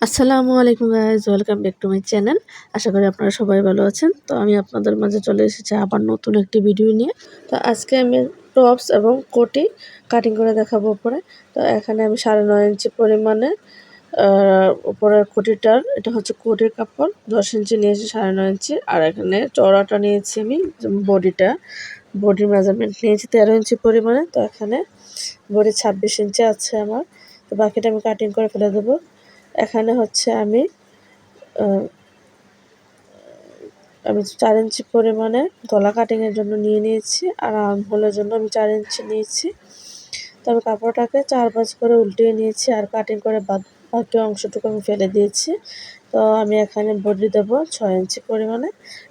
আসসালামু আলাইকুম guys, welcome back to my channel. আশা করি আপনারা সবাই ভালো আছেন। তো আমি আপনাদের মাঝে চলে এসেছি আবার নতুন একটি ভিডিও নিয়ে। তো আজকে আমি টপস এবং কোটি কাটিং করে দেখাবো উপরে। তো এখানে আমি 9.5 ইঞ্চি পরিমাণে উপরের কোটিটার, এটা হচ্ছে কোটির কাপড় 10 ইঞ্চি নিয়েছি, 9.5 ইঞ্চি। আর এখানে চওড়াটা নিয়েছি আমি, বডির মেজারমেন্ট নিয়েছি 13 ইঞ্চি পরিমাণে। তো এখানে বডি 26 ইঞ্চি আছে আমার। তো বাকিটা আমি কাটিং করে ফেলে দেবো। এখানে হচ্ছে আমি 4 ইঞ্চি পরিমাণে গলা কাটিংয়ের জন্য নিয়ে নিয়েছি, আর আর্মহোলের জন্য আমি 4 ইঞ্চি নিয়েছি। তবে কাপড়টাকে 4 ভাঁজ করে উল্টিয়ে নিয়েছি, আর কাটিং করে বাকি অংশটুকু আমি ফেলে দিয়েছি। তো আমি এখানে বডি দেবো 6 ইঞ্চি পরিমাণে,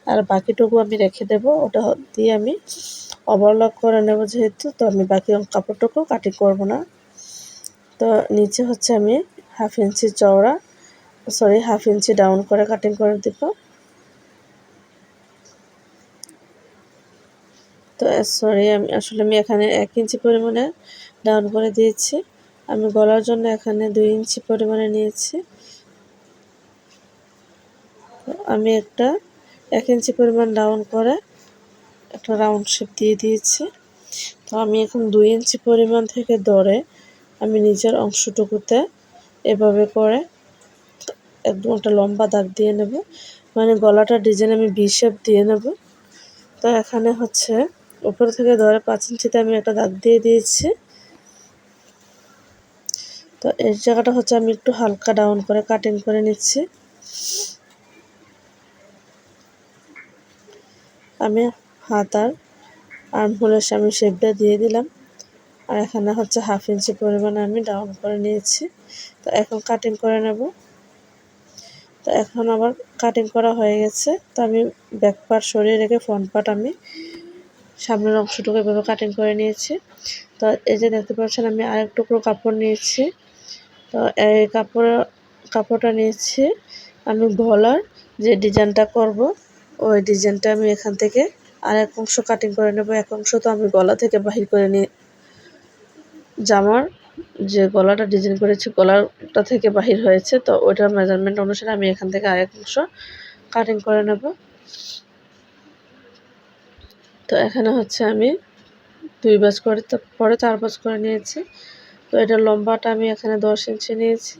আর বাকিটুকু আমি রেখে দেবো। ওটা দিয়ে আমি ওভারলক করে নেব যেহেতু, তো আমি বাকি কাপড়টুকু কাটিং করব না। তো নিচে হচ্ছে আমি হাফ ইঞ্চি ডাউন করে কাটিং করে দেব। তো আমি এখানে 1 ইঞ্চি পরিমাণে ডাউন করে দিয়েছি। আমি গলার জন্য এখানে 2 ইঞ্চি পরিমাণে নিয়েছি। আমি 1 ইঞ্চি পরিমাণ ডাউন করে একটা রাউন্ড শেপ দিয়ে দিয়েছি। তো আমি এখন 2 ইঞ্চি পরিমাণ থেকে ধরে আমি নিচের অংশটুকুতে এভাবে করে একদম একটা লম্বা দাগ দিয়ে নেব, মানে গলাটা ডিজাইন আমি ভি শেপ দিয়ে নেব। তো এখানে হচ্ছে উপর থেকে ধরে 5 ইঞ্চিতে আমি একটা দাগ দিয়ে দিয়েছি। তো এই জায়গাটা হচ্ছে আমি একটু হালকা ডাউন করে কাটিং করে নিচ্ছি। আমি হাতার আর্মহোলের সামনে শেপটা দিয়ে দিলাম, আর এখানে হচ্ছে হাফ ইঞ্চি পরিমাণে আমি ডাউন করে নিয়েছি। তো এখন কাটিং করে নেব। তো এখন আমার কাটিং করা হয়ে গেছে। তো আমি ব্যাক পার্ট সরিয়ে রেখে ফ্রন্ট পার্ট আমি সামনের অংশটুকু এভাবে কাটিং করে নিয়েছি। তো এই যে দেখতে পাচ্ছেন আমি আরেক টুকরো কাপড় নিয়েছি। তো এই কাপড়টা নিয়েছি আমি গলার যে ডিজাইনটা করব, ওই ডিজাইনটা আমি এখান থেকে আরেক অংশ কাটিং করে নেব। এক অংশ তো আমি গলা থেকে বাহির করে নিয়ে, জামার যে গলাটা ডিজাইন করেছি গলাটা থেকে বাহির হয়েছে, তো ওইটার মেজারমেন্ট অনুসারে আমি এখান থেকে আরেক অংশ কাটিং করে নেব। তো এখানে হচ্ছে আমি 2 ভাঁজ করে পরে 4 ভাঁজ করে নিয়েছি। তো এটার লম্বাটা আমি এখানে 10 ইঞ্চি নিয়েছি।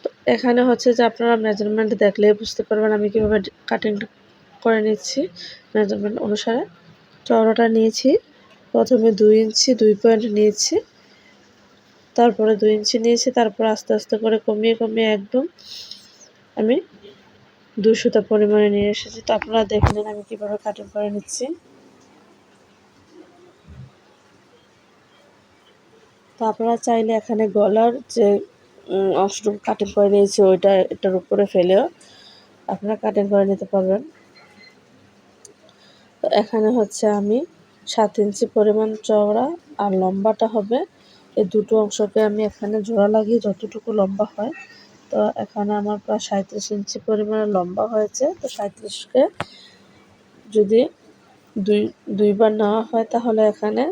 তো এখানে হচ্ছে যে আপনারা মেজারমেন্ট দেখলেই বুঝতে পারবেন আমি কীভাবে কাটিং করে নিচ্ছি মেজারমেন্ট অনুসারে। চওড়াটা নিয়েছি প্রথমে 2 ইঞ্চি 2 পয়েন্ট নিয়েছি, তারপরে 2 ইঞ্চি নিয়েছি, তারপর আস্তে আস্তে করে কমিয়ে কমিয়ে একদম আমি 2 সুতা পরিমাণে নিয়ে এসেছি। তো আপনারা দেখে নিন আমি কীভাবে কাটিং করে নিচ্ছি। তো আপনারা চাইলে এখানে গলার যে অংশটুকু কাটিং করে নিয়েছি এটার উপরে ফেলেও আপনারা কাটিং করে নিতে পারবেন। তো এখানে হচ্ছে আমি 7 ইঞ্চি পরিমাণ চওড়া আর লম্বাটা হবে, এই দুটো অংশকে আমি এখানে জোড়া লাগিয়ে যতটুকু লম্বা হয়। তো এখানে আমার প্রায় 37 ইঞ্চি পরিমাণে লম্বা হয়েছে। তো 37কে যদি দুইবার নেওয়া হয় তাহলে এখানে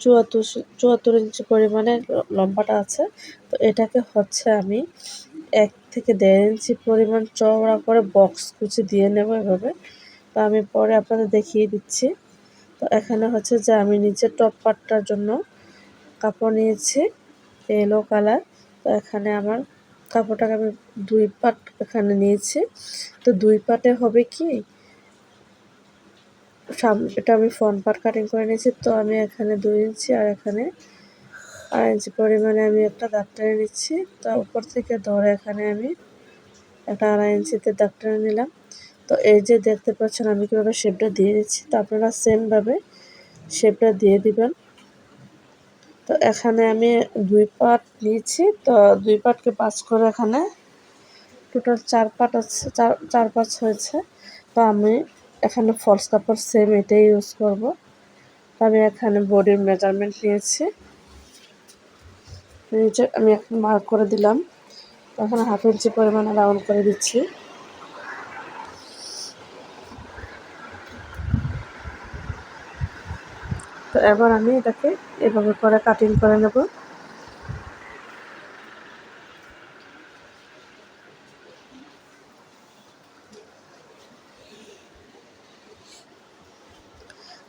74 ইঞ্চি পরিমাণে লম্বাটা আছে। তো এটাকে হচ্ছে আমি 1 থেকে 1.5 ইঞ্চি পরিমাণ চওড়া করে বক্স কুচি দিয়ে নেব এভাবে। তো আমি পরে আপনাদের দেখিয়ে দিচ্ছি। তো এখানে হচ্ছে যে আমি নিচের টপ পার্টটার জন্য কাপড় নিয়েছি ইয়েলো কালার। তো এখানে আমার কাপড়টাকে আমি 2 পার্ট এখানে নিয়েছি। তো 2 পার্টে হবে কি, এটা আমি ফ্রন্ট পার্ট কাটিং করে নিয়েছি। তো আমি এখানে 2 ইঞ্চি আর এখানে 2.5 ইঞ্চি পরিমাণে আমি একটা দাগ টেনে নিচ্ছি। তো উপর থেকে ধরে এখানে আমি একটা 2.5 ইঞ্চিতে দাগ টেনে নিলাম। তো এই যে দেখতে পাচ্ছেন আমি কীভাবে শেপটা দিয়ে দিচ্ছি, তো আপনারা সেমভাবে শেপটা দিয়ে দিবেন। তো এখানে আমি 2 পার্ট নিয়েছি। তো 2 পার্টকে 5 করে এখানে টোটাল 4 পার্ট আছে, 4 পার্ট হয়েছে। তো আমি এখানে ফলস কাপড় সেম এটাই ইউজ করব। তো আমি এখানে বডির মেজারমেন্ট নিয়েছি, নিচে আমি এখন মার্ক করে দিলাম। এখানে হাফ ইঞ্চি পরিমাণে রাউন্ড করে দিচ্ছি। তো এবার আমি এটাকে এভাবে করে কাটিং করে নেব।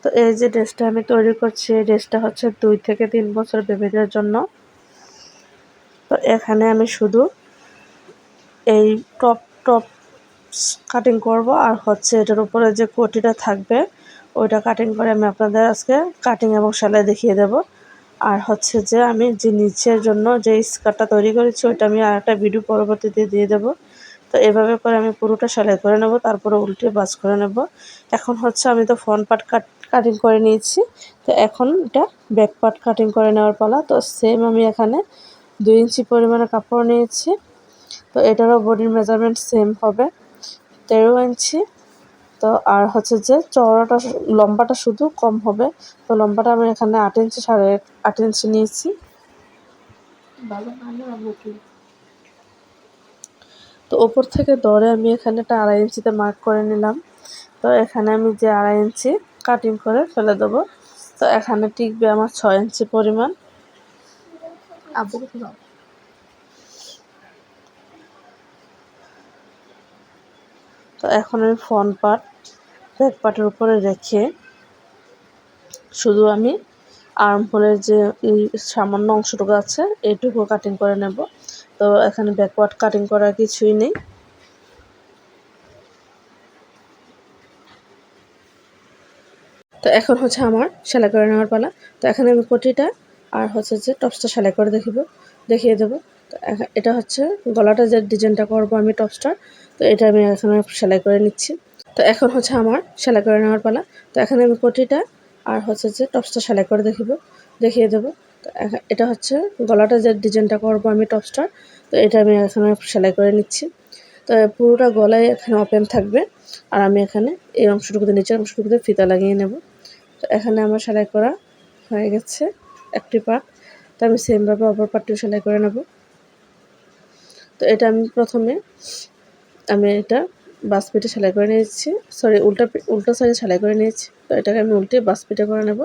তো এই যে ড্রেসটা আমি তৈরি করছি, এই ড্রেসটা হচ্ছে 2 থেকে 3 বছর বেবিদের জন্য। তো এখানে আমি শুধু এই টপ টপ কাটিং করব, আর হচ্ছে এটার উপরে যে কোটিটা থাকবে ওইটা কাটিং করে আমি আপনাদের আজকে কাটিং এবং সেলাই দেখিয়ে দেব। আর হচ্ছে যে আমি যে নিচের জন্য যে স্কার্টটা তৈরি করেছি ওইটা আমি আরেকটা ভিডিও পরবর্তীতে দিয়ে দেব। তো এভাবে করে আমি পুরোটা সেলাই করে নেব, তারপরে উল্টে ভাঁজ করে নেব। এখন হচ্ছে আমি তো ফ্রন্ট পার্ট কাটিং করে নিয়েছি, তো এখন এটা ব্যাক পার্ট কাটিং করে নেওয়ার পালা। তো সেম আমি এখানে 2 ইঞ্চি পরিমাণে কাপড় নিয়েছি। তো এটারও বডির মেজারমেন্ট সেম হবে 13 ইঞ্চি। তো আর হচ্ছে যে চওড়াটা লম্বাটা শুধু কম হবে। তো লম্বাটা আমি এখানে 8 ইঞ্চি 8.5 ইঞ্চি নিয়েছি। তো ওপর থেকে ধরে আমি এখানে একটা 2.5 ইঞ্চিতে মার্ক করে নিলাম। তো এখানে আমি যে 2.5 ইঞ্চি কাটিং করে ফেলে দেবো। তো এখানে টিকবে আমার 6 ইঞ্চি পরিমাণ। তো এখন আমি ফ্রন্ট পার্ট ব্যাক পার্টের উপরে রেখে শুধু আমি আর্মহোলের যে এই সামান্য অংশটুকু আছে এইটুকু কাটিং করে নেব। তো এখানে ব্যাক পার্ট কাটিং করার কিছুই নেই। তো এখন হচ্ছে আমার সেলাই করে নেওয়ার পালা। তো এখানে আমি কোটিটা আর হচ্ছে যে টপসটা সেলাই করে দেখিয়ে দেবো। তো এটা হচ্ছে গলাটা যে ডিজাইনটা করবো আমি টপসটার, তো এটা আমি এখানে সেলাই করে নিচ্ছি। তো এখন হচ্ছে আমার সেলাই করে নেওয়ার পালা। তো এখানে আমি কোটিটা আর হচ্ছে যে টপসটা সেলাই করে দেখিয়ে দেবো। তো এটা হচ্ছে গলাটা যে ডিজাইনটা করবো আমি টপসটার, তো এটা আমি এখানে সেলাই করে নিচ্ছি। তো পুরোটা গলায় এখানে ওপেন থাকবে, আর আমি এখানে এই অংশটুকুতে নিচের অংশটুকুতে ফিতা লাগিয়ে নেব। তো এখানে আমার সেলাই করা হয়ে গেছে একটি পার্ট। তো আমি সেমভাবে অপর পার্টটিও সেলাই করে নেব। তো এটা আমি প্রথমে এটা বাস পিঠে সেলাই করে নিয়েছি, সরি উল্টা সাইডে সেলাই করে নিয়েছি। তো এটাকে আমি উল্টে বাস পিঠে করে নেব।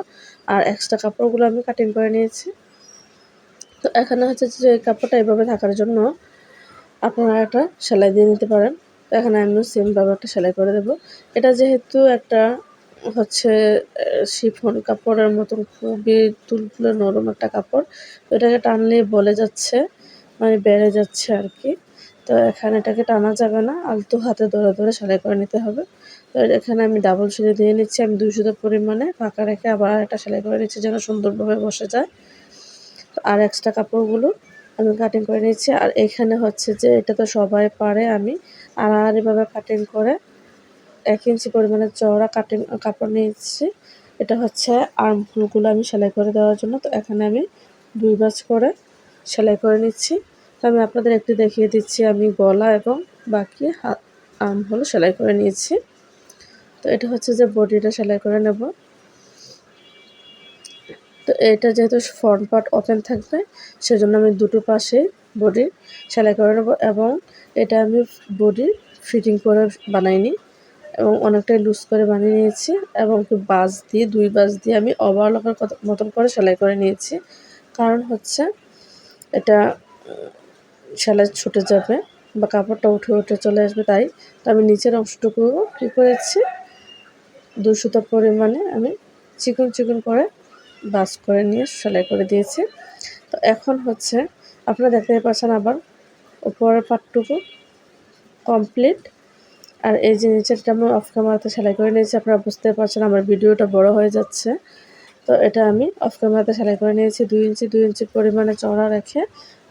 আর এক্সট্রা কাপড়গুলো আমি কাটিং করে নিয়েছি। তো এখানে হচ্ছে যে কাপড়টা এভাবে থাকার জন্য আপনারা একটা সেলাই দিয়ে নিতে পারেন। তো এখানে আমি সেমভাবে একটা সেলাই করে দেবো। এটা যেহেতু একটা হচ্ছে শিফন কাপড়ের মতন খুবই তুলতুলে নরম একটা কাপড়, তো এটাকে টানলে বলে যাচ্ছে, মানে বেড়ে যাচ্ছে আর কি। তো এখানে এটাকে টানা যাবে না, আলতো হাতে ধরে ধরে সেলাই করে নিতে হবে। তো এখানে আমি ডাবল সুতো দিয়ে নিচ্ছি, আমি 2 সুতো পরিমাণে ফাঁকা রেখে আবার একটা সেলাই করে নিচ্ছি যেন সুন্দরভাবে বসে যায়। আর এক্সট্রা কাপড়গুলো আমি কাটিং করে নিচ্ছি। আর এখানে হচ্ছে যে এটা তো সবাই পারে, আমি আড়াআড়িভাবে কাটিং করে 1 ইঞ্চি পরিমাণে চওড়া কাপড় নিয়েছি। এটা হচ্ছে আর্মহোলগুলো আমি সেলাই করে দেওয়ার জন্য। তো এখানে আমি 2 ভাঁজ করে সেলাই করে নিচ্ছি। তো আমি আপনাদের একটু দেখিয়ে দিচ্ছি আমি গলা এবং বাকি আর্মহোল সেলাই করে নিয়েছি। তো এটা হচ্ছে যে বডিটা সেলাই করে নেব। তো এটা যেহেতু ফ্রন্ট পার্ট ওপেন থাকবে সেজন্য আমি দুটো পাশে বডি সেলাই করে নেব, এবং এটা আমি বডি ফিটিং করে বানাইনি এবং অনেকটাই লুজ করে বানিয়ে নিয়েছি, এবং বাঁশ দিয়ে 2 বাঁশ দিয়ে আমি ওভারলকের মতন করে সেলাই করে নিয়েছি। কারণ হচ্ছে এটা সেলাই ছুটে যাবে বা কাপড়টা উঠে উঠে চলে আসবে, তাই তো আমি নিচের অংশটুকু কী করেছি 2 সুতো পরিমাণে আমি চিকন চিকন করে বাস করে নিয়ে সেলাই করে দিয়েছি। তো এখন হচ্ছে আপনারা দেখতেই পাচ্ছেন আবার উপরের পার্টটুকু কমপ্লিট। আর এই যে নিচেরটা আমি অফ ক্যামেরাতে সেলাই করে নিয়েছি, আপনারা বুঝতে পারছেন আমার ভিডিওটা বড় হয়ে যাচ্ছে। তো এটা আমি অফ ক্যামেরাতে সেলাই করে নিয়েছি 2 ইঞ্চি পরিমাণে চওড়া রেখে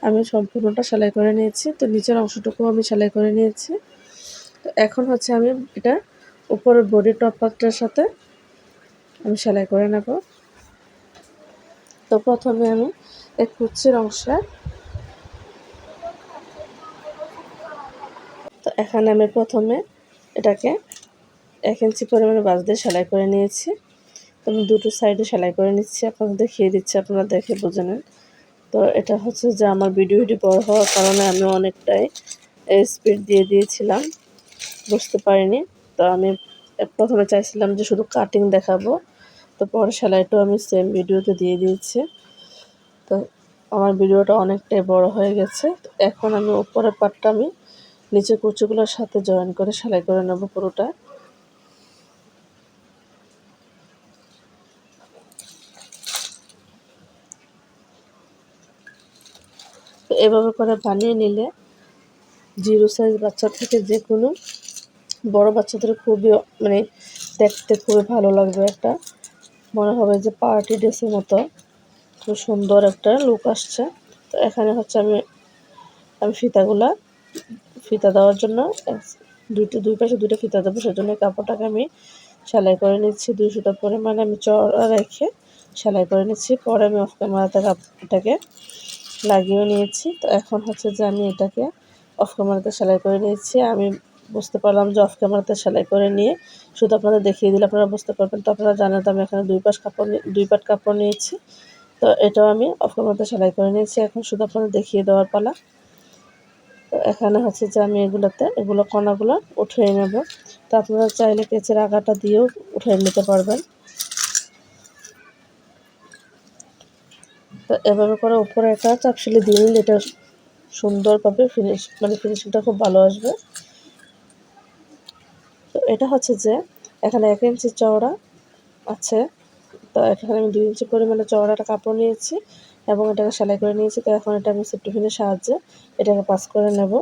আমি সম্পূর্ণটা সেলাই করে নিয়েছি। তো নিচের অংশটুকু আমি সেলাই করে নিয়েছি। তো এখন হচ্ছে আমি এটা উপরের বডি টপ পার্টটার সাথে আমি সেলাই করে নেব। তো প্রথমে আমি এই কুচির অংশে, তো এখানে আমি প্রথমে এটাকে 1 ইঞ্চি পরিমাণে বাঁশ দিয়ে সেলাই করে নিয়েছি। তো আমি দুটো সাইডে সেলাই করে নিচ্ছি, আপনাদের দেখিয়ে দিচ্ছি, আপনারা দেখে বুঝে নেন। তো এটা হচ্ছে যে আমার ভিডিওটি বড় হওয়ার কারণে আমি অনেকটাই স্পিড দিয়ে দিয়েছিলাম, বুঝতে পারিনি। তো আমি প্রথমে চাইছিলাম যে শুধু কাটিং দেখাবো, তো পরে সেলাইটাও আমি সেম ভিডিওতে দিয়ে দিয়েছি। তো আমার ভিডিওটা অনেকটাই বড় হয়ে গেছে। এখন আমি উপরের পার্টটা আমি নিচের কুচিগুলোর সাথে জয়েন করে সেলাই করে নেব পুরোটা। এভাবে করে বানিয়ে নিলে জিরো সাইজ বাচ্চা থেকে যে কোনো বড় বাচ্চাদের খুবই মানে দেখতে খুবই ভালো লাগবে, একটা মনে হবে যে পার্টি ড্রেসের মতো খুব সুন্দর একটা লুক আসছে। তো এখানে হচ্ছে আমি ফিতা দেওয়ার জন্য দুই পাশে দুটো ফিতা দেবো, সেজন্য কাপড়টাকে আমি সেলাই করে নিচ্ছি। 2 সুতা পরিমাণে আমি চওড়া রেখে সেলাই করে নিচ্ছি। পরে আমি অফ ক্যামেরাতে এটাকে লাগিয়ে নিয়েছি। তো এখন হচ্ছে যে আমি এটাকে অফ ক্যামেরাতে সেলাই করে নিয়েছি। আমি বুঝতে পারলাম যে অফ ক্যামেরাতে সেলাই করে নিয়ে শুধু আপনাদের দেখিয়ে দিলে আপনারা বুঝতে পারবেন। তো আপনারা জানেন তো আমি এখানে 2 পাট কাপড় নিয়েছি। তো এটাও আমি অফ ক্যামেরাতে সেলাই করে নিয়েছি। এখন শুধু আপনাদের দেখিয়ে দেওয়ার পালা। তো এখানে হচ্ছে যে আমি এগুলো কণাগুলো উঠিয়ে নেব। তো আপনারা চাইলে কেচের আগাটা দিয়েও উঠিয়ে নিতে পারবেন। তো এভাবে করে উপরে একটা চাপশিলি দিয়ে নিলে এটা সুন্দরভাবে ফিনিশিংটা খুব ভালো আসবে। তো এটা হচ্ছে যে এখানে 1 ইঞ্চি চওড়া আছে। তো এখানে আমি 2 ইঞ্চি পরিমাণে চওড়া একটা কাপড় নিয়েছি এবং এটাকে সেলাই করে নিয়েছি। তো এখন এটা আমি সেফটি পিনের সাহায্যে এটাকে পাস করে নেব।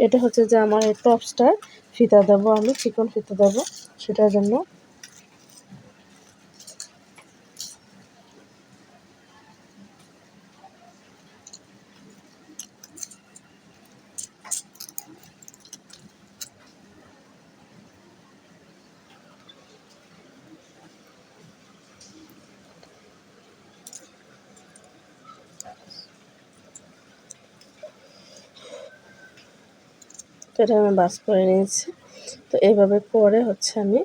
এটা হচ্ছে যে আমার এই টপসটার ফিতা দেবো, আমি চিকন ফিতা দেবো সেটার জন্য। তো এটা আমি বাস করে নিয়েছি। তো এইভাবে করে হচ্ছে আমি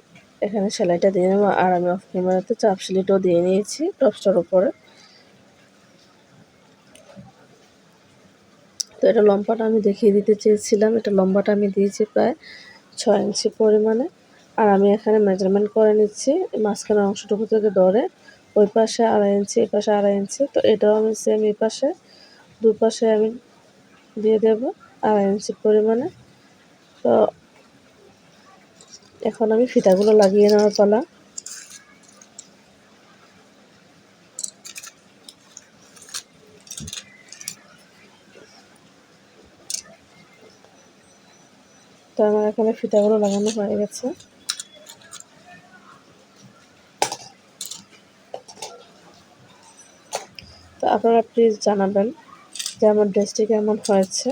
এখানে সেলাইটা দিয়ে নেবো। আর আমি অফ ক্যামেরাতে চাপশিলিটাও দিয়ে নিয়েছি টপসটার উপরে। তো এটা লম্বাটা আমি দেখিয়ে দিতে চেয়েছিলাম। এটা লম্বাটা আমি দিয়েছি প্রায় 6 ইঞ্চি পরিমাণে। আর আমি এখানে মেজারমেন্ট করে নিচ্ছি মাঝখানের অংশটুকু থেকে ধরে ওই পাশে 2.5 ইঞ্চি, এই পাশে 2.5 ইঞ্চি। তো এটাও আমি সেম এই পাশে দুপাশে আমি দিয়ে দেবো 2.5 ইঞ্চি পরিমাণে। তো এখন আমি ফিতাগুলো লাগিয়ে নেওয়ার পালা। তো আমার এখানে ফিতাগুলো লাগানো হয়ে গেছে। তো আপনারা প্লিজ জানাবেন যে আমার ড্রেসটি কেমন হয়েছে।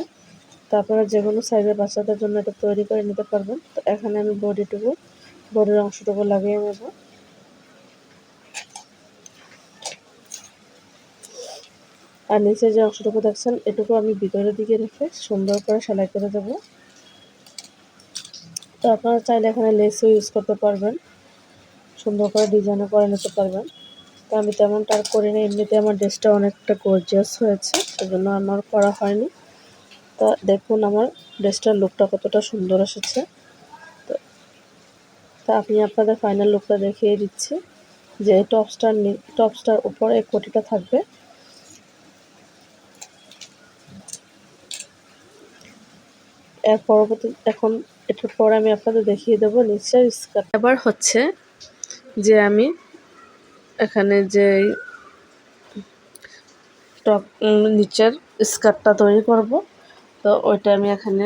তো আপনারা যে কোনো সাইজের বাচ্চাদের জন্য এটা তৈরি করে নিতে পারবেন। তো এখানে আমি বডির অংশটুকু লাগিয়ে নেব। আর নিচে যে অংশটুকু দেখছেন এটুকু আমি ভিতরের দিকে রেখে সুন্দর করে সেলাই করে দেব। তো আপনারা চাইলে এখানে লেসও ইউজ করতে পারবেন, সুন্দর করে ডিজাইনও করে নিতে পারবেন। তো আমি তেমনটা আর করি না, এমনিতে আমার ড্রেসটা অনেকটা গর্জিয়াস হয়েছে, সেজন্য আমার করা হয়নি। তো দেখুন আমার ড্রেসটার লুকটা কতটা সুন্দর এসেছে। তো আমি আপনাদের ফাইনাল লুকটা দেখিয়ে দিচ্ছি যে টপসটার উপরে এই কোটিটা থাকবে। এখন এটার পরে আমি আপনাদের দেখিয়ে দেবো নিচের স্কার্ট। এবার হচ্ছে যে আমি এখানে যে নিচের স্কার্টটা তৈরি করব। তো ওইটা আমি এখানে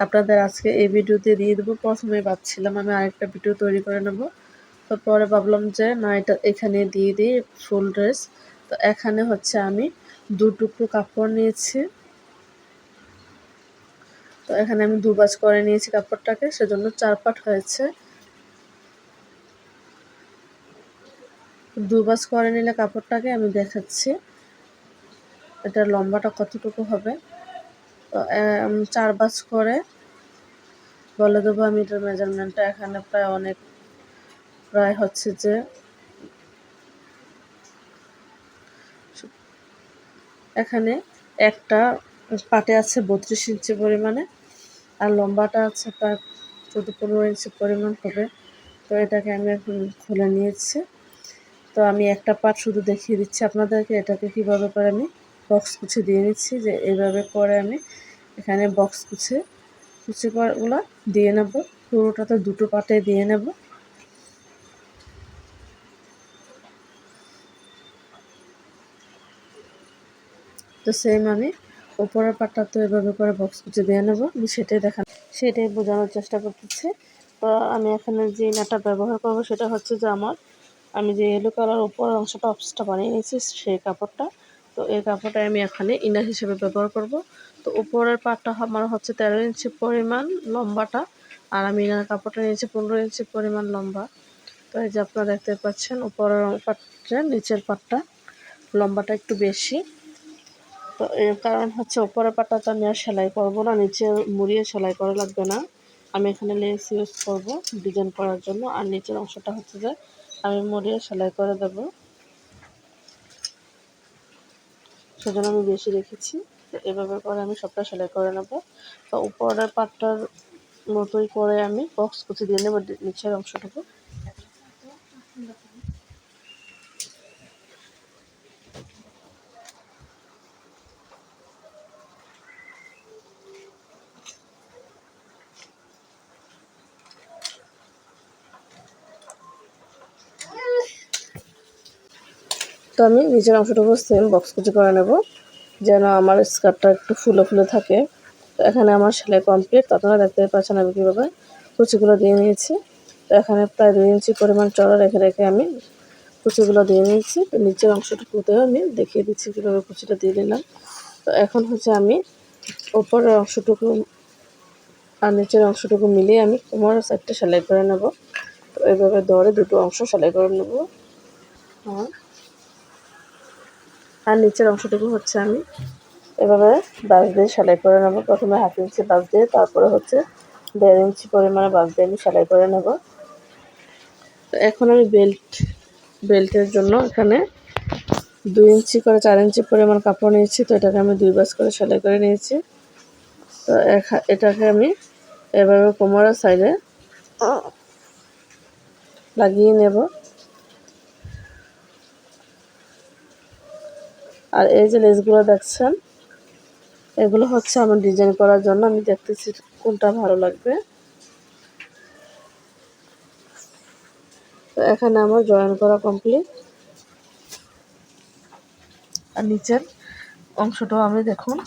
আপনাদের আজকে এই ভিডিওতে দিয়ে দেবো। প্রথমে ভাবছিলাম আমি আরেকটা ভিডিও তৈরি করে নেব, তো পরে ভাবলাম যে না, এটা এখানে দিয়ে দিই ফুল ড্রেস। তো এখানে হচ্ছে আমি 2 টুকরো কাপড় নিয়েছি। তো এখানে আমি 2 ভাঁজ করে নিয়েছি কাপড়টাকে, সেজন্য 4 পাট হয়েছে। 2 ভাঁজ করে নিলে কাপড়টাকে আমি দেখাচ্ছি এটার লম্বাটা কতটুকু হবে। তো 4 ভাঁজ করে বলে দেবো আমি এটার মেজারমেন্টটা। এখানে প্রায় হচ্ছে যে এখানে একটা পাটে আছে 32 ইঞ্চি পরিমাণে, আর লম্বাটা আছে প্রায় 14-15 ইঞ্চি পরিমাণ হবে। তো এটাকে আমি এখন খুলে নিয়েছি। তো আমি একটা পাট শুধু দেখিয়ে দিচ্ছি আপনাদেরকে এটাকে কীভাবে করে আমি বক্স কুচি দিয়ে নিচ্ছি। যে এইভাবে করে আমি এখানে বক্স কুচিগুলো দিয়ে নেব, পুরোটাতে 2টো পাটে দিয়ে নেব। তো সেম আমি উপরের পাটটা তো এভাবে করে বক্স কুচি দিয়ে নেব, আমি সেটাই বোঝানোর চেষ্টা করতেছি। তো আমি এখানে যে ইনারটা ব্যবহার করব সেটা হচ্ছে যে আমি যে ইয়েলো কালার উপরের অংশটা অফসটা বানিয়ে নিয়েছি সেই কাপড়টা। তো এই কাপড়টা আমি এখানে ইনার হিসেবে ব্যবহার করব। তো উপরের পাটটা আমার হচ্ছে 13 ইঞ্চি পরিমাণ লম্বাটা, আর আমি ইনার কাপড়টা নিয়েছি 15 ইঞ্চি পরিমাণ লম্বা। তো এই যে আপনারা দেখতে পাচ্ছেন উপরের পাটটা নিচের পাটটা লম্বাটা একটু বেশি। তো এর কারণ হচ্ছে উপরের পাটটা তো আমি আর সেলাই করবো না, নিচে মুড়িয়ে সেলাই করা লাগবে না। আমি এখানে লেস ইউজ করব ডিজাইন করার জন্য, আর নিচের অংশটা হচ্ছে যে আমি মুড়িয়ে সেলাই করে দেব, সেজন্য আমি বেশি রেখেছি। তো এভাবে করে আমি সবটা সেলাই করে নেব। তো উপরের পাটটার মতোই করে আমি বক্স কুচি দিয়ে নেব নিচের অংশটুকু। তো আমি নিচের অংশটুকু সেম বক্স কুচি করে নেব, যেন আমার স্কার্টটা একটু ফুলে ফুলে থাকে। তো এখানে আমার সেলাই কমপ্লিট। আপনারা দেখতে পাচ্ছেন আমি কীভাবে কুচিগুলো দিয়ে নিয়েছি। তো এখানে প্রায় 2 ইঞ্চি পরিমাণ চড়া রেখে রেখে আমি কুচিগুলো দিয়ে নিয়েছি। তো নিচের অংশটুকুতেও আমি দেখিয়ে দিচ্ছি কীভাবে কুচিটা দিয়ে দিলাম। তো এখন হচ্ছে আমি উপরের অংশটুকু আর নিচের অংশটুকু মিলিয়ে আমি কোমরের সাইডটা সেলাই করে নেব। তো এইভাবে ধরে দুটো অংশ সেলাই করে নেব। আর নিচের অংশটুকু হচ্ছে আমি এভাবে বাঁশ দিয়ে সেলাই করে নেব। প্রথমে 1/2 ইঞ্চি বাঁশ দিয়ে, তারপরে হচ্ছে 1.5 ইঞ্চি পরিমাণে বাঁশ দিয়ে আমি সেলাই করে নেব। তো এখন আমি বেল্টের জন্য এখানে 2 ইঞ্চি করে 4 ইঞ্চি পরিমাণ কাপড় নিয়েছি। তো এটাকে আমি 2 ভাঁজ করে সেলাই করে নিয়েছি। তো এটাকে আমি এভাবে কোমরের সাইডে লাগিয়ে নেব। আর এই যে লেসগুলো দেখছেন, এগুলো হচ্ছে আমার ডিজাইন করার জন্য, আমি দেখতেছি কোনটা ভালো লাগবে। তো এখানে আমার জয়েন করা কমপ্লিট। আর নিচের অংশটাও আমি দেখুন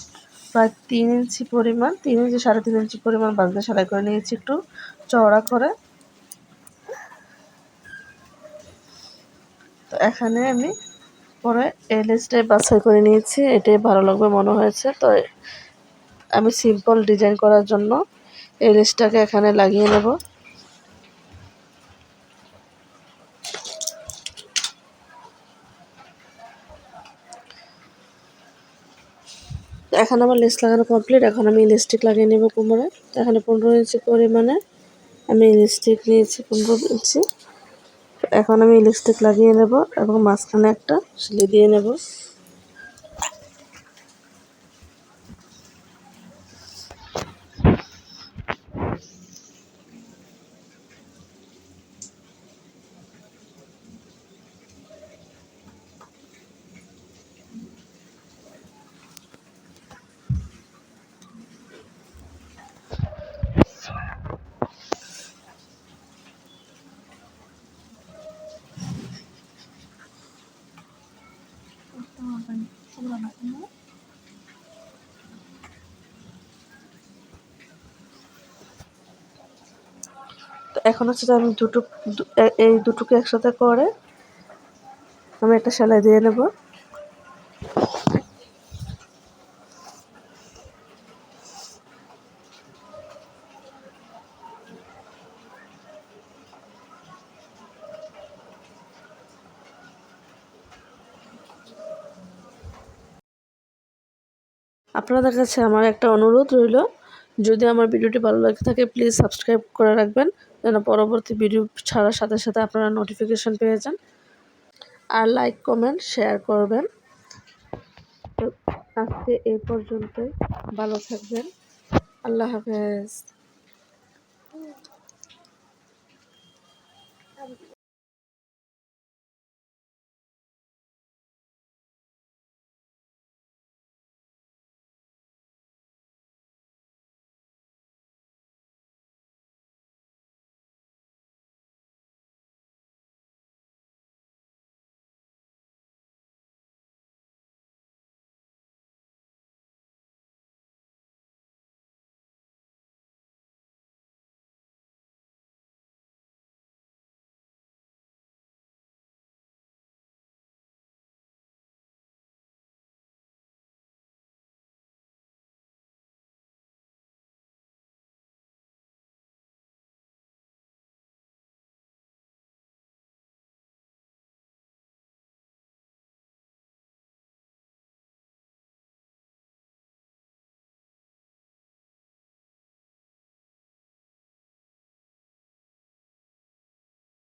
প্রায় 3 ইঞ্চি পরিমাণ, 3 ইঞ্চি 3.5 ইঞ্চি পরিমাণ বাঁশ দিয়ে সেলাই করে নিয়েছি একটু চওড়া করে। তো এখানে আমি পরে এই লেসটাই বাছাই করে নিয়েছি, এটাই ভালো লাগবে মনে হয়েছে। তো আমি সিম্পল ডিজাইন করার জন্য এই লেসটাকে এখানে লাগিয়ে নেব। এখন আমার লেস লাগানো কমপ্লিট। এখন আমি ইলাস্টিক লাগিয়ে নেব কোমরে। এখানে 15 ইঞ্চি পরিমাণে আমি ইলাস্টিক নিয়েছি 15 ইঞ্চি। এখন আমি ইলাস্টিক লাগিয়ে নেব এবং মাঝখানে একটা সেলাই দিয়ে নেব। তো এখন হচ্ছে যে আমি এই দুটোকে একসাথে করে আমি একটা সেলাই দিয়ে নেব। আপনাদের কাছে আমার একটা অনুরোধ রইল, যদি আমার ভিডিওটি ভালো লাগে থাকে প্লিজ সাবস্ক্রাইব করে রাখবেন, যেন পরবর্তী ভিডিও ছাড়ার সাথে সাথে আপনারা নোটিফিকেশন পেয়ে যান। আর লাইক কমেন্ট শেয়ার করবেন। তো আজকে এই পর্যন্তই, ভালো থাকবেন, আল্লাহ হাফেজ।